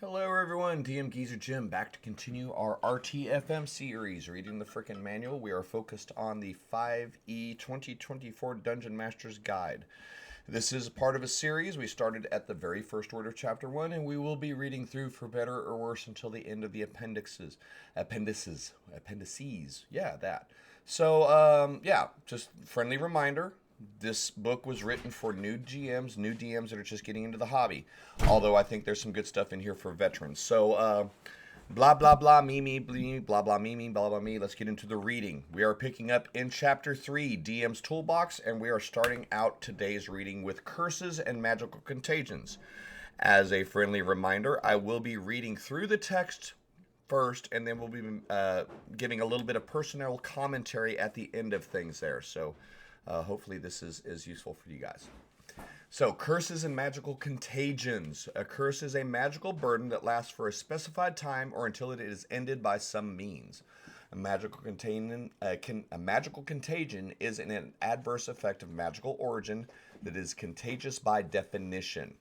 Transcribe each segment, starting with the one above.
Hello everyone, DMG's Jim back to continue our RTFM series, reading the frickin' manual. We are focused on the 5E 2024 Dungeon Master's Guide. This is part of a series. We started at the very first word of chapter 1, and we will be reading through for better or worse until the end of the appendices. Yeah, that. So, just friendly reminder. This book was written for new GMs, new DMs that are just getting into the hobby. Although I think there's some good stuff in here for veterans. So, blah blah blah me blah blah me blah blah me. Let's get into the reading. We are picking up in chapter 3, DM's Toolbox, and we are starting out today's reading with curses and magical contagions. As a friendly reminder, I will be reading through the text first, and then we'll be giving a little bit of personnel commentary at the end of things there. So hopefully this is useful for you guys. So, curses and magical contagions. A curse is a magical burden that lasts for a specified time or until it is ended by some means. A magical contagion is an adverse effect of magical origin that is contagious by definition.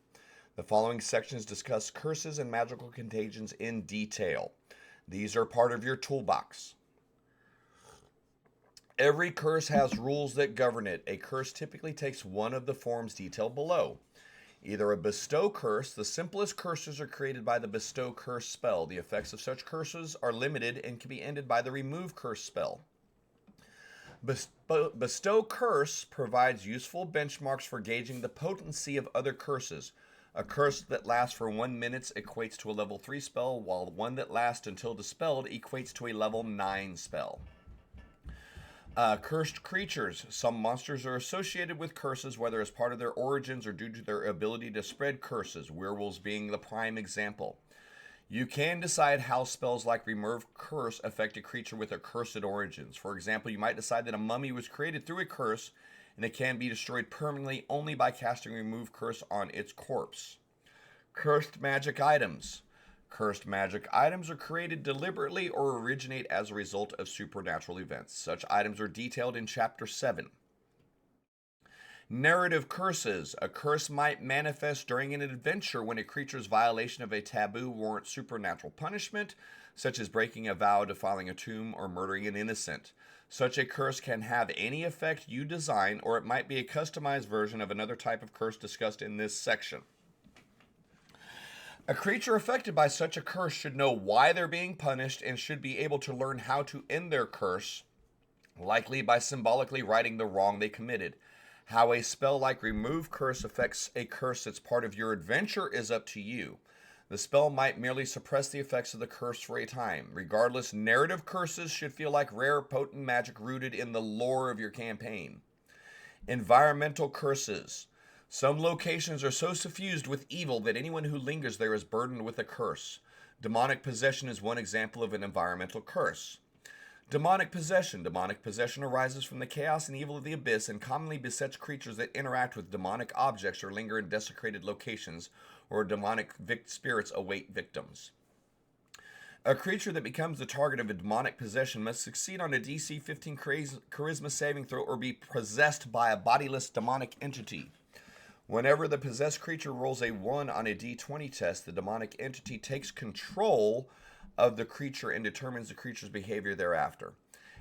The following sections discuss curses and magical contagions in detail. These are part of your toolbox. Every curse has rules that govern it. A curse typically takes one of the forms detailed below. Either a bestow curse, the simplest curses are created by the bestow curse spell. The effects of such curses are limited and can be ended by the remove curse spell. Bestow curse provides useful benchmarks for gauging the potency of other curses. A curse that lasts for 1 minute equates to a level 3 spell, while one that lasts until dispelled equates to a level 9 spell. Cursed creatures. Some monsters are associated with curses, whether as part of their origins or due to their ability to spread curses, werewolves being the prime example. You can decide how spells like Remove Curse affect a creature with a cursed origins. For example, you might decide that a mummy was created through a curse, and it can be destroyed permanently only by casting Remove Curse on its corpse. Cursed magic items. Cursed magic items are created deliberately or originate as a result of supernatural events. Such items are detailed in Chapter 7. Narrative curses. A curse might manifest during an adventure when a creature's violation of a taboo warrants supernatural punishment, such as breaking a vow, defiling a tomb, or murdering an innocent. Such a curse can have any effect you design, or it might be a customized version of another type of curse discussed in this section. A creature affected by such a curse should know why they're being punished and should be able to learn how to end their curse, likely by symbolically righting the wrong they committed. How a spell like Remove Curse affects a curse that's part of your adventure is up to you. The spell might merely suppress the effects of the curse for a time. Regardless, narrative curses should feel like rare, potent magic rooted in the lore of your campaign. Environmental curses. Some locations are so suffused with evil that anyone who lingers there is burdened with a curse. Demonic possession is one example of an environmental curse. Demonic possession. Demonic possession arises from the chaos and evil of the abyss and commonly besets creatures that interact with demonic objects or linger in desecrated locations, or demonic spirits await victims. A creature that becomes the target of a demonic possession must succeed on a DC 15 charisma saving throw or be possessed by a bodiless demonic entity. Whenever the possessed creature rolls a 1 on a d20 test, the demonic entity takes control of the creature and determines the creature's behavior thereafter.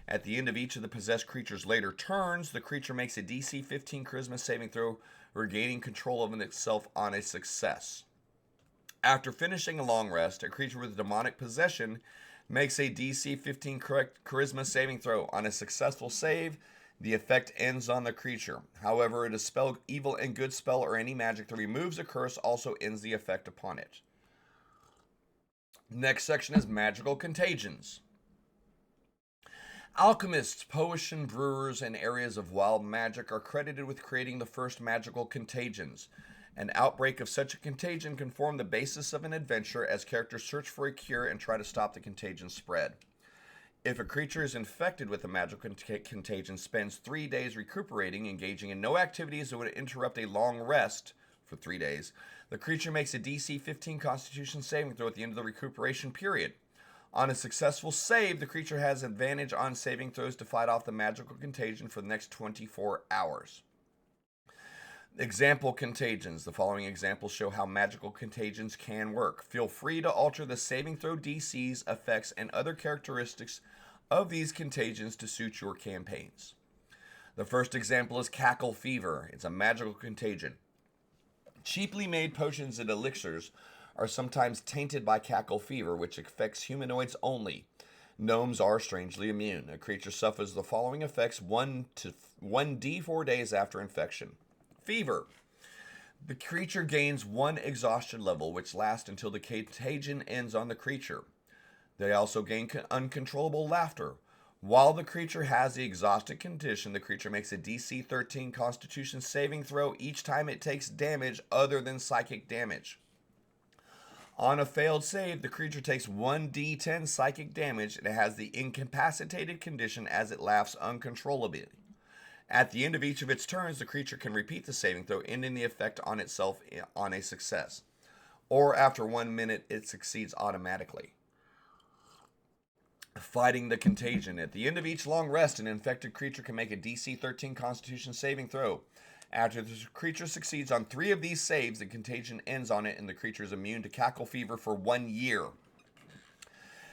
At the end of each of the possessed creature's later turns, the creature makes a DC 15 charisma saving throw, regaining control of itself on a success. After finishing a long rest, a creature with demonic possession makes a DC 15 charisma saving throw. On a successful save, the effect ends on the creature. However, a dispel evil and good spell or any magic that removes a curse also ends the effect upon it. Next section is magical contagions. Alchemists, potion brewers, and areas of wild magic are credited with creating the first magical contagions. An outbreak of such a contagion can form the basis of an adventure as characters search for a cure and try to stop the contagion spread. If a creature is infected with a magical contagion, spends 3 days recuperating, engaging in no activities that would interrupt a long rest for 3 days, the creature makes a DC 15 Constitution saving throw at the end of the recuperation period. On a successful save, the creature has advantage on saving throws to fight off the magical contagion for the next 24 hours. Example contagions. The following examples show how magical contagions can work. Feel free to alter the saving throw DCs, effects, and other characteristics of these contagions to suit your campaigns. The first example is Cackle Fever. It's a magical contagion. Cheaply made potions and elixirs are sometimes tainted by Cackle Fever, which affects humanoids only. Gnomes are strangely immune. A creature suffers the following effects 1d4 days after infection. Fever. The creature gains 1 exhaustion level, which lasts until the contagion ends on the creature. They also gain uncontrollable laughter. While the creature has the exhausted condition, the creature makes a DC 13 Constitution saving throw each time it takes damage other than psychic damage. On a failed save, the creature takes 1d10 psychic damage and it has the incapacitated condition as it laughs uncontrollably. At the end of each of its turns, the creature can repeat the saving throw, ending the effect on itself on a success. Or after 1 minute, it succeeds automatically. Fighting the contagion. At the end of each long rest, an infected creature can make a DC 13 Constitution saving throw. After the creature succeeds on 3 of these saves, the contagion ends on it and the creature is immune to Cackle Fever for 1 year.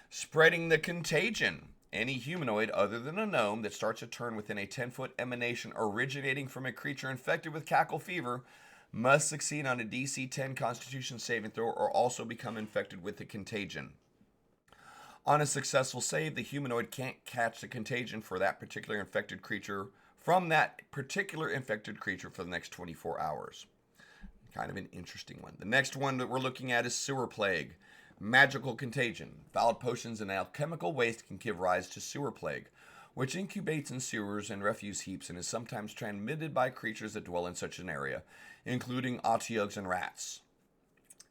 Spreading the contagion. Any humanoid other than a gnome that starts a turn within a 10-foot emanation originating from a creature infected with Cackle Fever must succeed on a DC 10 Constitution saving throw or also become infected with the contagion. On a successful save, the humanoid can't catch the contagion for that particular infected creature from that particular infected creature for the next 24 hours. Kind of an interesting one. The next one that we're looking at is Sewer Plague. Magical contagion. Foul potions and alchemical waste can give rise to sewer plague, which incubates in sewers and refuse heaps and is sometimes transmitted by creatures that dwell in such an area, including otyughs and rats.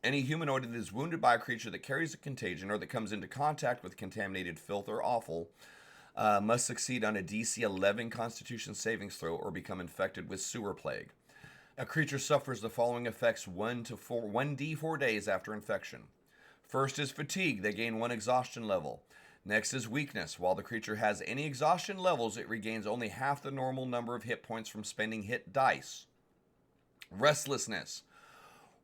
Any humanoid that is wounded by a creature that carries a contagion or that comes into contact with contaminated filth or offal must succeed on a DC 11 Constitution savings throw or become infected with sewer plague. A creature suffers the following effects 1d4 days after infection. First is fatigue. They gain 1 exhaustion level. Next is weakness. While the creature has any exhaustion levels, it regains only half the normal number of hit points from spending hit dice. Restlessness.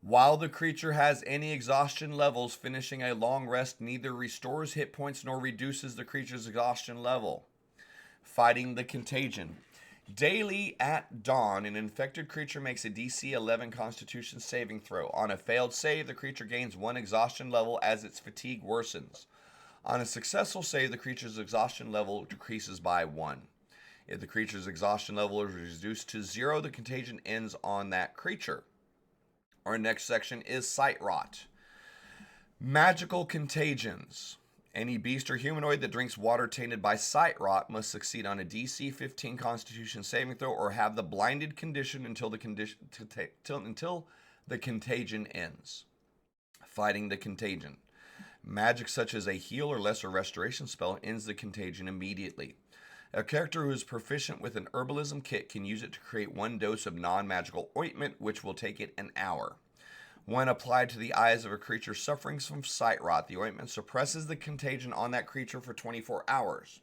While the creature has any exhaustion levels, finishing a long rest neither restores hit points nor reduces the creature's exhaustion level. Fighting the contagion. Daily at dawn, an infected creature makes a DC 11 Constitution saving throw. On a failed save, the creature gains 1 exhaustion level as its fatigue worsens. On a successful save, the creature's exhaustion level decreases by 1. If the creature's exhaustion level is reduced to 0, the contagion ends on that creature. Our next section is Sight Rot. Magical contagions. Any beast or humanoid that drinks water tainted by sight rot must succeed on a DC 15 Constitution saving throw or have the blinded condition until the contagion ends. Fighting the contagion. Magic such as a heal or lesser restoration spell ends the contagion immediately. A character who is proficient with an herbalism kit can use it to create 1 dose of non-magical ointment, which will take it an hour. When applied to the eyes of a creature suffering from sight rot, the ointment suppresses the contagion on that creature for 24 hours.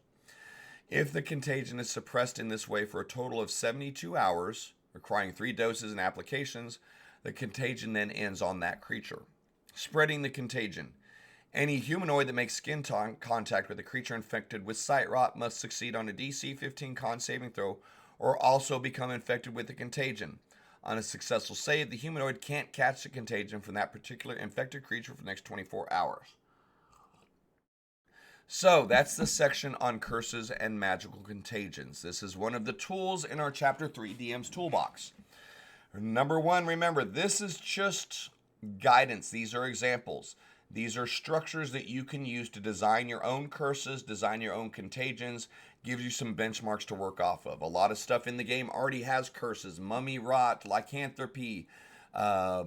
If the contagion is suppressed in this way for a total of 72 hours, requiring 3 doses and applications, the contagion then ends on that creature. Spreading the contagion. Any humanoid that makes skin contact with a creature infected with sight rot must succeed on a DC 15 con saving throw or also become infected with the contagion. On a successful save, the humanoid can't catch the contagion from that particular infected creature for the next 24 hours. So, that's the section on curses and magical contagions. This is one of the tools in our Chapter 3 DM's Toolbox. Number 1, remember, this is just guidance. These are examples. These are structures that you can use to design your own curses, design your own contagions, gives you some benchmarks to work off of. A lot of stuff in the game already has curses, mummy rot, lycanthropy, a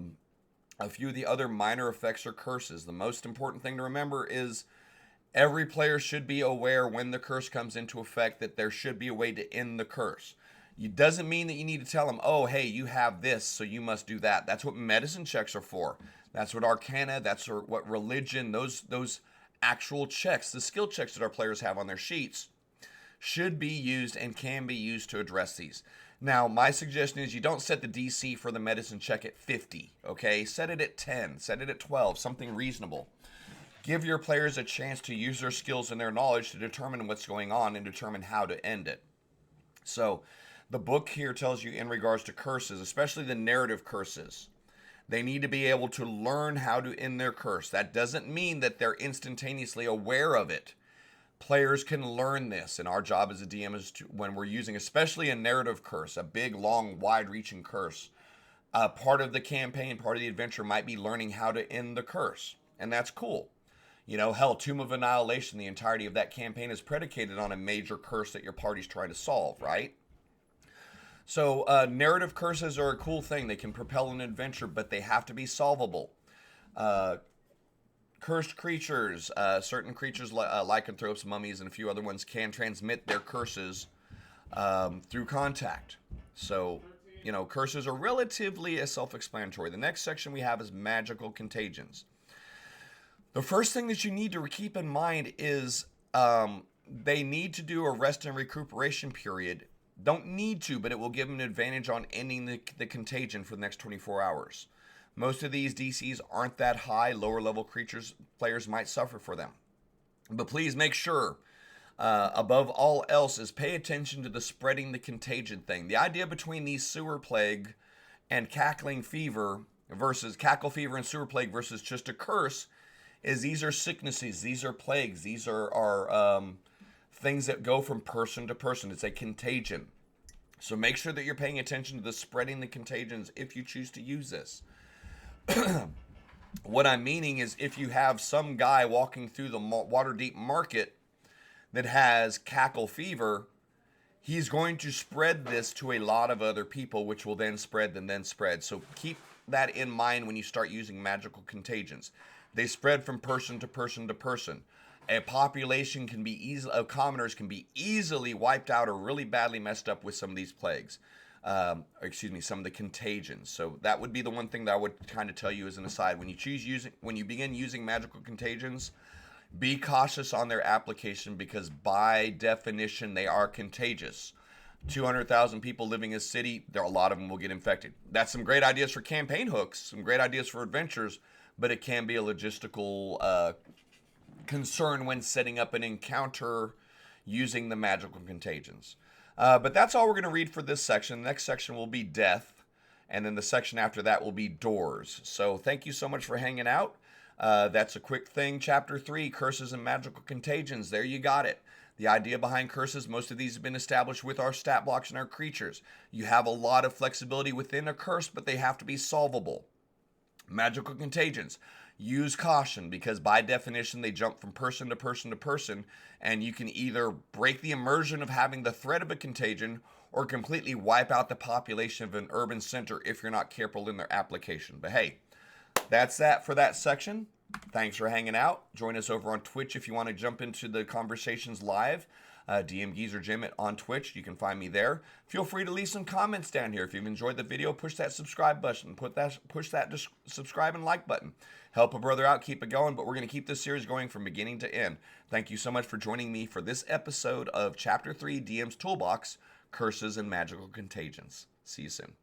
few of the other minor effects are curses. The most important thing to remember is every player should be aware when the curse comes into effect that there should be a way to end the curse. It doesn't mean that you need to tell them, oh, hey, you have this, so you must do that. That's what medicine checks are for. That's what Arcana, that's what religion, those actual checks, the skill checks that our players have on their sheets, should be used and can be used to address these. Now, my suggestion is you don't set the DC for the medicine check at 50, okay? Set it at 10, set it at 12, something reasonable. Give your players a chance to use their skills and their knowledge to determine what's going on and determine how to end it. So, the book here tells you in regards to curses, especially the narrative curses, they need to be able to learn how to end their curse. That doesn't mean that they're instantaneously aware of it. Players can learn this, and our job as a DM is to, when we're using especially a narrative curse, a big, long, wide-reaching curse, part of the campaign, part of the adventure might be learning how to end the curse, and that's cool. You know, hell, Tomb of Annihilation, the entirety of that campaign is predicated on a major curse that your party's trying to solve, right? So narrative curses are a cool thing. They can propel an adventure, but they have to be solvable. Cursed creatures, certain creatures, lycanthropes, mummies, and a few other ones can transmit their curses through contact. So, you know, curses are relatively self-explanatory. The next section we have is magical contagions. The first thing that you need to keep in mind is they need to do a rest and recuperation period. Don't need to, but it will give them an advantage on ending the contagion for the next 24 hours. Most of these DCs aren't that high. Lower level players might suffer for them. But please make sure, above all else, is pay attention to the spreading the contagion thing. The idea between these sewer plague and cackle fever and sewer plague versus just a curse is these are sicknesses, these are plagues, these are things that go from person to person. It's a contagion. So make sure that you're paying attention to the spreading the contagions if you choose to use this. What I'm meaning is if you have some guy walking through the Waterdeep market that has cackle fever, he's going to spread this to a lot of other people, which will then spread and then spread. So keep that in mind when you start using magical contagions. They spread from person to person to person. A population can be of commoners can be easily wiped out or really badly messed up with some of these plagues. Some of the contagions. So that would be the one thing that I would kind of tell you as an aside. When you begin using magical contagions, be cautious on their application because by definition they are contagious. 200,000 people living in a city, a lot of them will get infected. That's some great ideas for campaign hooks, some great ideas for adventures, but it can be a logistical concern when setting up an encounter using the magical contagions. But that's all we're going to read for this section. The next section will be death, and then the section after that will be doors. So thank you so much for hanging out. That's a quick thing. Chapter 3, Curses and Magical Contagions. There you got it. The idea behind curses, most of these have been established with our stat blocks and our creatures. You have a lot of flexibility within a curse, but they have to be solvable. Magical contagions. Use caution because by definition they jump from person to person to person, and you can either break the immersion of having the threat of a contagion or completely wipe out the population of an urban center if you're not careful in their application. But hey, that's that for that section. Thanks for hanging out. Join us over on Twitch if you want to jump into the conversations live. DMGs or Jim on Twitch. You can find me there. Feel free to leave some comments down here. If you've enjoyed the video, push that subscribe button. Push that subscribe and like button. Help a brother out. Keep it going. But we're going to keep this series going from beginning to end. Thank you so much for joining me for this episode of Chapter 3 DM's Toolbox, Curses and Magical Contagions. See you soon.